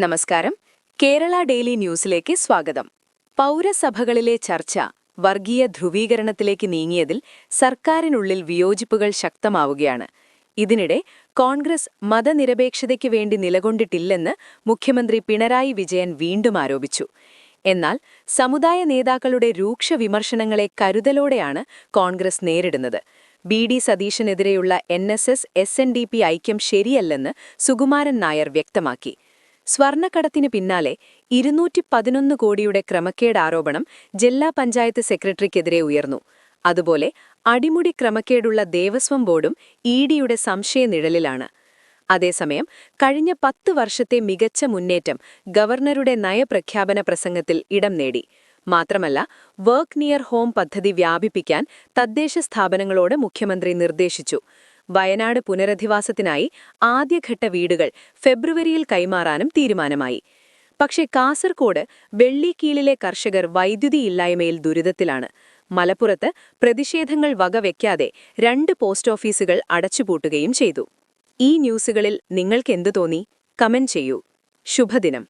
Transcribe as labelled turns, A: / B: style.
A: നമസ്കാരം. കേരള ഡെയിലി ന്യൂസിലേക്ക് സ്വാഗതം. പൗരസഭകളിലെ ചർച്ച വർഗീയ ധ്രുവീകരണത്തിലേക്ക് നീങ്ങിയതിൽ സർക്കാരിനുള്ളിൽ വിയോജിപ്പുകൾ ശക്തമാവുകയാണ്. ഇതിനിടെ കോൺഗ്രസ് മതനിരപേക്ഷതയ്ക്ക് വേണ്ടി നിലകൊണ്ടിട്ടില്ലെന്ന് മുഖ്യമന്ത്രി പിണറായി വിജയൻ വീണ്ടും ആരോപിച്ചു. എന്നാൽ സമുദായ നേതാക്കളുടെ രൂക്ഷ വിമർശനങ്ങളെ കരുതലോടെയാണ് കോൺഗ്രസ് നേരിടുന്നത്. ബി.ഡി. സതീശനെതിരെയുള്ള NSS, SNDP ഐക്യം ശരിയല്ലെന്ന് സുകുമാരൻ നായർ വ്യക്തമാക്കി. സ്വർണ്ണക്കടത്തിന് പിന്നാലെ 211 കോടിയുടെ ക്രമക്കേട് ആരോപണം ജില്ലാ പഞ്ചായത്ത് സെക്രട്ടറിക്കെതിരെ ഉയർന്നു. അതുപോലെ അടിമുടി ക്രമക്കേടുള്ള ദേവസ്വം ബോർഡും EDയുടെ സംശയനിഴലിലാണ്. അതേസമയം കഴിഞ്ഞ 10 വർഷത്തെ മികച്ച മുന്നേറ്റം ഗവർണറുടെ നയപ്രഖ്യാപന പ്രസംഗത്തിൽ ഇടം നേടി. മാത്രമല്ല, വർക്ക് നിയർ ഹോം പദ്ധതി വ്യാപിപ്പിക്കാൻ തദ്ദേശ സ്ഥാപനങ്ങളോട് മുഖ്യമന്ത്രി നിർദ്ദേശിച്ചു. വയനാട് പുനരധിവാസത്തിനായി ആദ്യഘട്ട വീടുകൾ ഫെബ്രുവരിയിൽ കൈമാറാനും തീരുമാനമായി. പക്ഷേ കാസർകോട് വെള്ളിക്കീഴിലെ കർഷകർ വൈദ്യുതിയില്ലായ്മയിൽ ദുരിതത്തിലാണ്. മലപ്പുറത്ത് പ്രതിഷേധങ്ങൾ വകവെക്കാതെ 2 പോസ്റ്റ് ഓഫീസുകൾ അടച്ചുപൂട്ടുകയും ചെയ്തു. ഈ ന്യൂസുകളിൽ നിങ്ങൾക്കെന്തു തോന്നി? കമന്റ് ചെയ്യൂ. ശുഭദിനം.